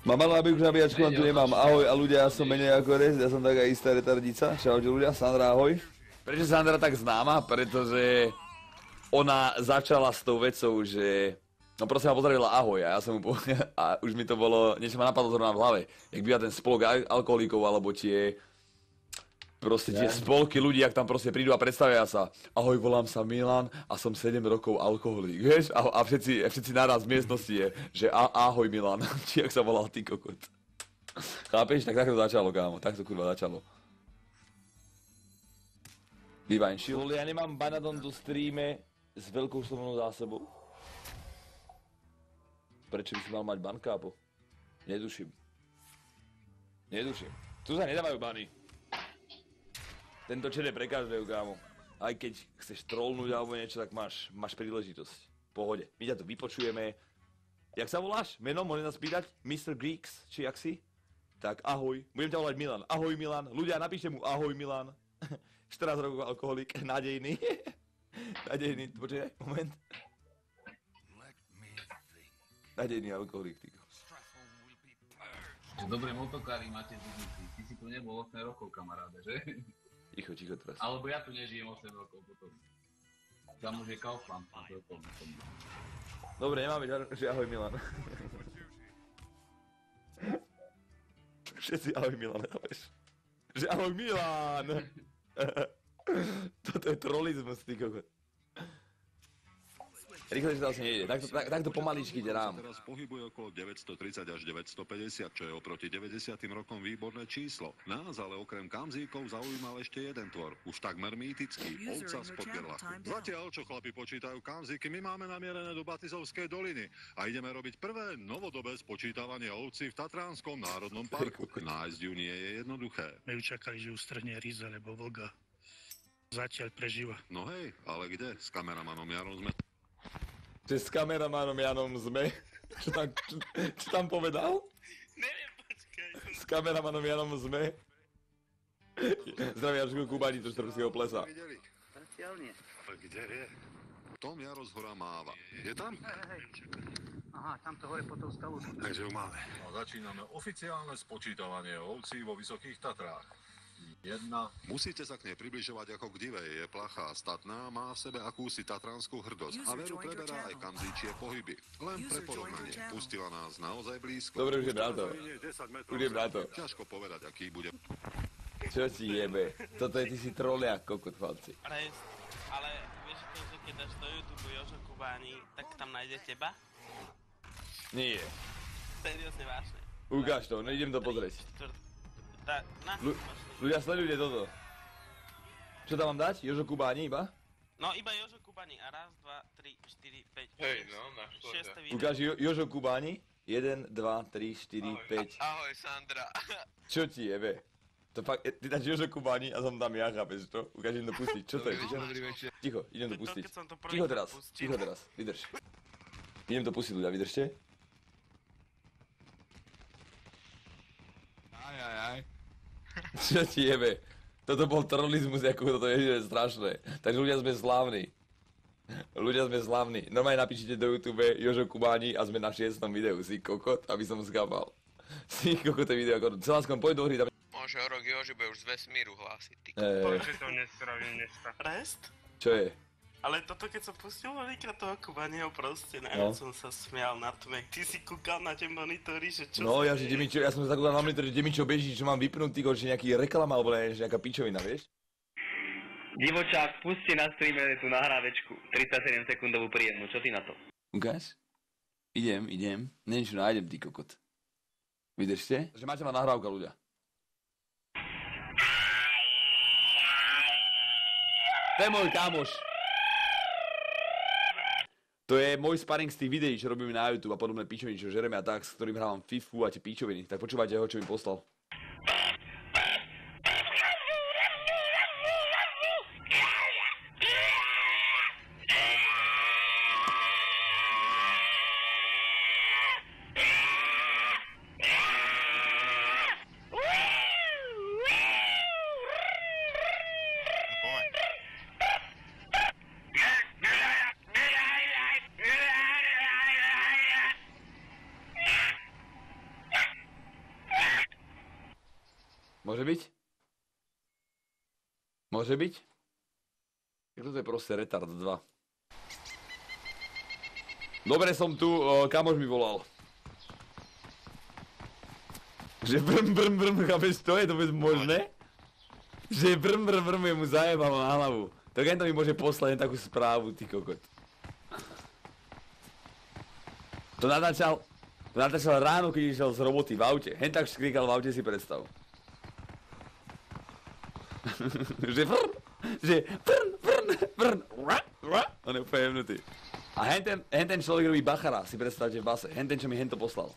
Mám malú nabíjačku, len tu nemám. Ahoj a ľudia, ja som menej ako Rez, ja som taká istá retardica. Čaute ľudia, Sandra, ahoj. Prečo Sandra tak známa? Pretože ona začala s tou vecou, že... No proste ma pozdravila ahoj a ja som mu a už mi to bolo, niečo ma napadlo zrovna v hlave. Jak býva ten spolok alkoholíkov, alebo tie... Proste tie spolky ľudí, ak tam proste prídu a predstavia sa. Ahoj, volám sa Milan a som 7 rokov alkoholík, vieš? A všetci naraz v miestnosti je, že ahoj Milan, či jak sa volal ty kokot. Chápeš? Tak to začalo, kámo, tak to kurva začalo. Divine Shield. Ja nemám Banadon do streame s veľkou slovnou zásobou. Prečo by si mal mať bankápo? Neduším. Tu sa nedávajú bany. Tento čet je pre každého, kámo. Aj keď chceš trollnúť alebo niečo, tak máš príležitosť. V pohode. My ťa tu vypočujeme. Jak sa voláš? Meno? Môžem nás spýtať? Mr. Greeks? Či jak si? Tak ahoj. Budem ťa volať Milan. Ahoj Milan. Ľudia, napíšte mu ahoj Milan. 14 rokov alkoholik. Nádejný. Nádejný. Počkaj, moment. Nádejný alkoholik, tyko. Dobre motokári máte zubníci. Ty si tu nebol 8 rokov, kamaráde, že? Ticho teraz. Alebo ja tu nežijem 8 rokov potom. Tam už je Kaufland. Dobre, nemáme že ahoj Milan. Všetci ahoj Milan, chápeš? Že ahoj Milan! Toto je trolizmus, ty kokot. Rýchle, že to asi nejde. Takto pomaličky ide rám. Teraz pohybuje okolo 930 až 950, čo je oproti 90. rokom výborné číslo. Nás ale okrem kamzíkov zaujímal ešte jeden tvor, už takmer mýtický, ovca z Podgerlachu. Zatiaľ, čo chlapi počítajú kamzíky, my máme namierené do Batizovskej doliny a ideme robiť prvé novodobé spočítavanie ovci v Tatránskom národnom parku. Nájsť ju nie je jednoduché. My ju čakali, že ustrhne Riza, lebo vlga zatiaľ prežíva. No hej, ale kde? S kameramanom Jarom sme... Že s kameramanom Janom sme? Čo tam povedal? Neviem, počkaj. S kameramanom Janom sme? Zdravia Žku Kubani do Štrbského plesa. Zatiaľ nie. Kde je? Tom Jaro z hora máva. Je tam? Hej. Aha, tamto hore po tou skalu. Takže ju máme. No, začíname oficiálne spočítavanie ovcí vo Vysokých Tatrách. Musíte sa k nej približovať ako k divej. Je plachá, statná, má v sebe akúsi tatranskú hrdosť a veru preberá aj kamzíčie pohyby. Len pre porovnanie, pustila nás naozaj blízko. Dobre, už je brato. Už je brato. Ťažko povedať, aký bude. Čo ti jebe? Toto je ty si troliak, kokot, chlapci. Ale vieš to, že keď dáš do YouTube Jožo Kubáni, tak tam nájde teba? Nie. Seriózne vážne. Ukáž to, no idem to pozrieť. Ľudia, sledujte toto. Čo tam mám dať? Jožo Kubáni iba? No iba Jožo Kubáni a raz, 2, 3, 4, 5, Hej, no, našlo ťa. 6. video. Ukáž Jožo Kubáni. 1, 2, 3, 4, 5. Ahoj Sandra. Čo ti jebe? To fakt, ty dáš Jožo Kubáni a som tam ja, chápeš to? Ukáž im to pustiť. Čo to je? Ticho, idem to pustiť. Ticho teraz, vydrž. Idem to pustiť, ľudia, vydržte. Aj. Čo ti jebe? Toto bol trolizmus, ako toto je strašné. Takže ľudia sme slávni. Normálne napíšite do YouTube Jožo Kubáni a sme na 6. videu. Si kokot, aby som zgabal. Si kokot, to video ako... Celáskom, poď do hry tam... Môže o rok Joži bude už z vesmíru hlásiť, ty. Poďže to nespravím dneska. Rest? Čo je? Ale toto keď som pustil veľká toho Kubániho proste, najviac som sa smial na tom, jak ty si kúkal na tie monitory, že čo No, sa ja deje? som sa zakúkal na monitor, že Demičo beží, čo mám vypnutý, že nejaký reklama, alebo nejaká pičovina, vieš? Divočák, pusti na streame tú nahrávečku, 37 sekundovú príjemnú, čo ty na to? Ukáž? Idem. Neviem, čo nájdem, ty kokot. Vydržte? Takže máte ma nahrávka, ľudia. To je môj kámoš. To je môj sparring z tých videí, čo robíme na YouTube a podobné pičoviny, čo žereme a tak, s ktorým hrávam Fifu a tie pičoviny. Tak počúvajte ho, čo mi poslal. Môže byť? Môže byť? Tak toto je proste retard 2. Dobre, som tu, kamoš mi volal. Že brm, chápeš, to je to vôbec možné? Že brm, je mu zajebalo na hlavu. Tak jen to mi môže poslať len takú správu, ty kokot. To natáčal ráno, keď išiel z roboty v aute. Hen tak škrikal v aute, si predstav. Že brn, on je úplne jemnutý. A hen ten človek robí bachara, si predstavte v base. Hen ten, čo mi hento poslal.